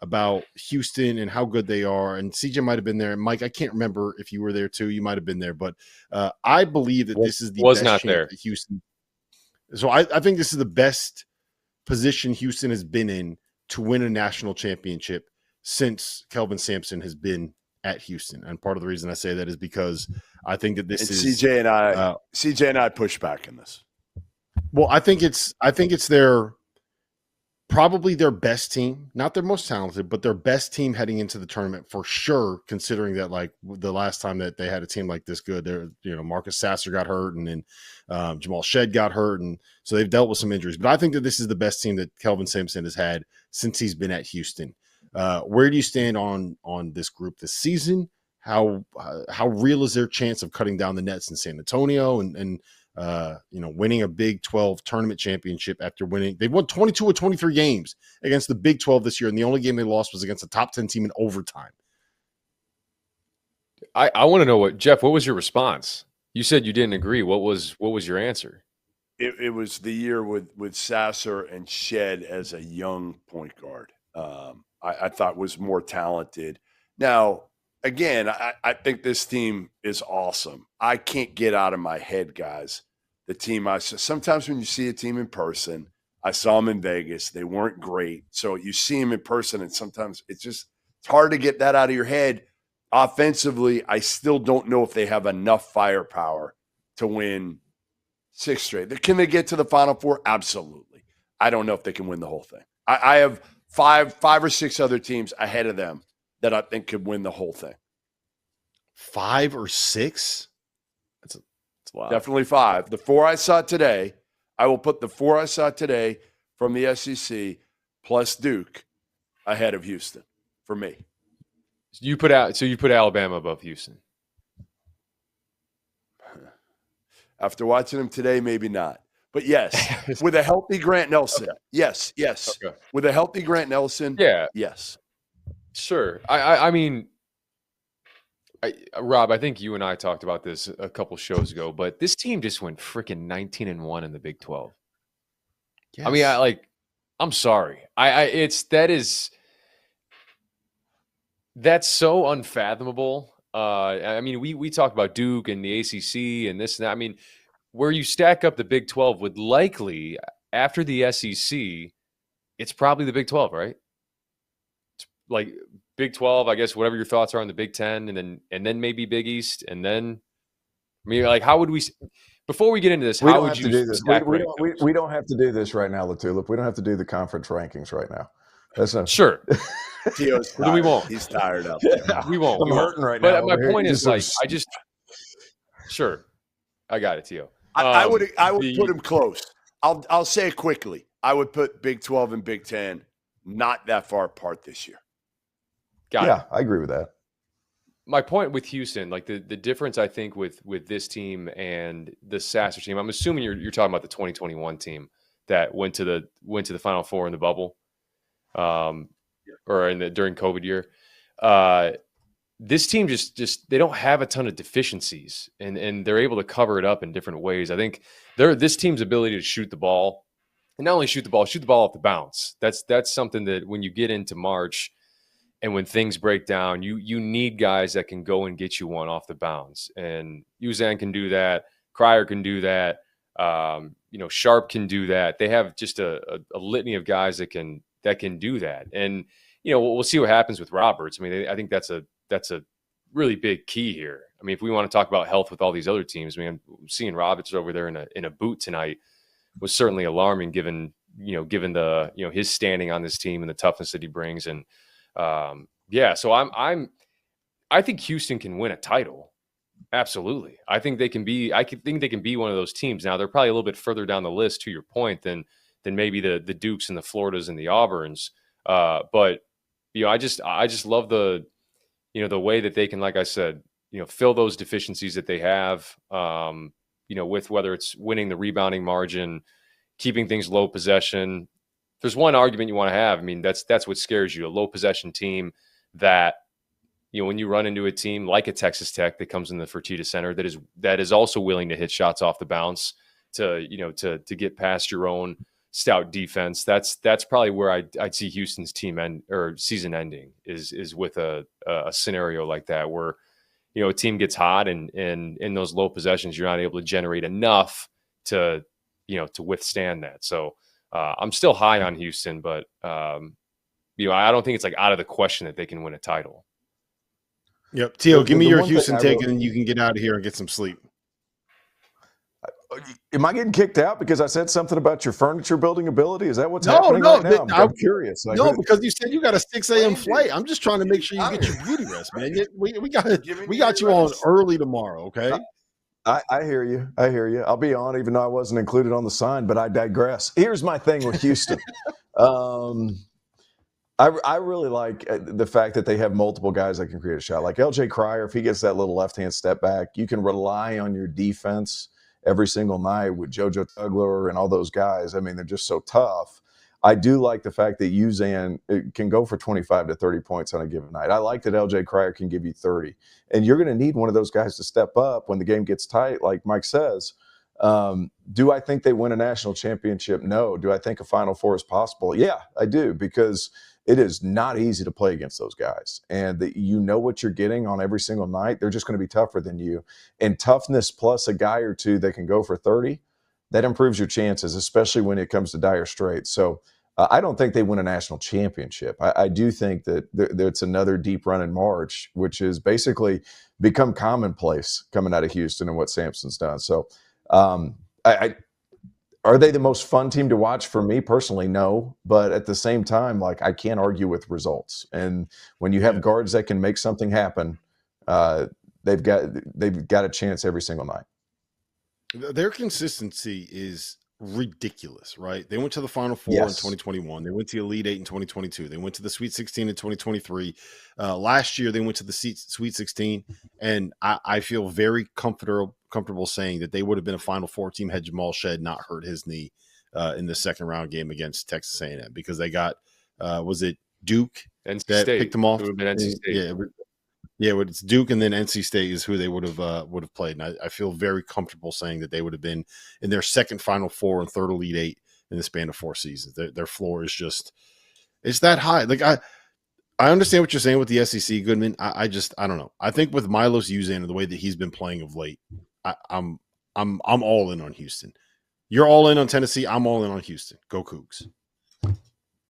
about Houston and how good they are. And CJ might have been there. And Mike, I can't remember if you were there too. You might have been there, but I believe that this is the best chance that Houston. So I think this is the best position Houston has been in to win a national championship since Kelvin Sampson has been at Houston. And part of the reason I say that is because I think that this is CJ and I push back in this. Well, I think it's probably their best team, not their most talented, but their best team heading into the tournament for sure, considering that like the last time that they had a team like this good, there, Marcus Sasser got hurt and then Jamal Shedd got hurt. And so they've dealt with some injuries, but I think that this is the best team that Kelvin Sampson has had since he's been at Houston. Where do you stand on this group this season? How real is their chance of cutting down the nets in San Antonio and winning a Big 12 tournament championship after winning? They've won 22 or 23 games against the Big 12 this year, and the only game they lost was against a top 10 team in overtime. I want to know Jeff, what was your response? You said you didn't agree. What was your answer? It was the year with Sasser and Shedd as a young point guard. I thought was more talented. Now, again, I think this team is awesome. I can't get out of my head, guys, the team I saw. Sometimes when you see a team in person, I saw them in Vegas. They weren't great. So you see them in person, and sometimes it's hard to get that out of your head. Offensively, I still don't know if they have enough firepower to win 6 straight. Can they get to the Final Four? Absolutely. I don't know if they can win the whole thing. I have five or six other teams ahead of them that I think could win the whole thing. 5 or 6? That's a lot. Definitely 5. The 4 I saw today, I will put the 4 I saw today from the SEC plus Duke ahead of Houston for me. You put Alabama above Houston. After watching them today, maybe not. But yes, with a healthy Grant Nelson. Okay. Yes. Okay. With a healthy Grant Nelson. Yeah. Yes. Sure. I mean, Rob, I think you and I talked about this a couple shows ago, but this team just went freaking 19-1 in the Big 12. Yes. I mean, I'm sorry. That's so unfathomable. I mean, we talk about Duke and the ACC and this and that. I mean, where you stack up the Big 12 would likely, after the SEC, it's probably the Big 12, right? It's like Big 12, I guess, whatever your thoughts are on the Big 10, and then maybe Big East, and then, I mean, how would we, before we get into this, how would you do this? We don't have to do this right now, LaTulip. We don't have to do the conference rankings right now. That's not sure. Theo's tired. We won't. He's tired up there. We won't. I'm hurting right now. But my point is, sure, I got it, Theo. I would put him close. I'll say it quickly. I would put Big 12 and Big 10 not that far apart this year. I agree with that. My point with Houston, the difference I think with this team and the Sasser team, I'm assuming you're talking about the 2021 team that went to the Final Four in the bubble, or during COVID year. This team just they don't have a ton of deficiencies, and they're able to cover it up in different ways. I think this team's ability to shoot the ball, and not only shoot the ball off the bounce. That's something that when you get into March and when things break down, you need guys that can go and get you one off the bounce. And Uzan can do that. Cryer can do that. Sharp can do that. They have just a litany of guys that can do that. And we'll see what happens with Roberts. I mean, I think that's a really big key here. I mean, if we want to talk about health with all these other teams, I mean, seeing Roberts over there in a boot tonight was certainly alarming, given the his standing on this team and the toughness that he brings. And so I think Houston can win a title. Absolutely. I think they can be one of those teams. Now they're probably a little bit further down the list, to your point, than maybe the Dukes and the Floridas and the Auburns. But I just love the way that they can, like I said, fill those deficiencies that they have, with whether it's winning the rebounding margin, keeping things low possession. There's one argument you want to have. I mean, that's what scares you, a low possession team that, when you run into a team like a Texas Tech that comes in the Fertitta Center that is also willing to hit shots off the bounce to get past your own stout defense. That's probably where I'd see Houston's team end or season ending is with a scenario like that where, you know, a team gets hot and in those low possessions, you're not able to generate enough to, you know, to withstand that. So I'm still high on Houston, but you know, I don't think it's like out of the question that they can win a title. Yep. Tio, give me your one thing Houston I take, will- and then you can get out of here and get some sleep. Am I getting kicked out because I said something about your furniture building ability? Is that what's happening right now? I'm curious. Like, No, because you said you got a 6 a.m. flight. I'm just trying to make sure you get your beauty rest, man. We got you on early tomorrow, okay? I hear you. I hear you. I'll be on, even though I wasn't included on the sign, but I digress. Here's my thing with Houston. I really like the fact that they have multiple guys that can create a shot. Like LJ Cryer, if he gets that little left-hand step back, you can rely on your defense every single night with JoJo Tugler and all those guys. I mean, they're just so tough. I do like the fact that Uzan can go for 25 to 30 points on a given night. I like that LJ Cryer can give you 30. And you're going to need one of those guys to step up when the game gets tight, like Mike says. Do I think they win a national championship? No. Do I think a Final Four is possible? Yeah, I do, because it is not easy to play against those guys. And you know what you're getting on every single night. They're just going to be tougher than you. And toughness plus a guy or two that can go for 30, that improves your chances, especially when it comes to dire straits. So I don't think they win a national championship. I do think that it's another deep run in March, which is basically become commonplace coming out of Houston and what Sampson's done. So are they the most fun team to watch? For me personally, no. But at the same time, like, I can't argue with results. And when you have guards that can make something happen, they've got a chance every single night. Their consistency is ridiculous, right? They went to the Final Four in 2021. They went to the Elite Eight in 2022. They went to the Sweet 16 in 2023. Last year, they went to the Sweet 16. And I feel very comfortable saying that they would have been a Final Four team had Jamal Shead not hurt his knee in the second round game against Texas A&M, because they got, was it Duke NC that State picked them off? It would have been NC State. Yeah, it's Duke and then NC State is who they would have played. And I feel very comfortable saying that they would have been in their second Final Four and third Elite Eight in the span of 4 seasons. Their floor is just, it's that high. Like, I understand what you're saying with the SEC, Goodman. I don't know. I think with Milos Uzan and the way that he's been playing of late, I'm all in on Houston. You're all in on Tennessee. I'm all in on Houston. Go Cougs.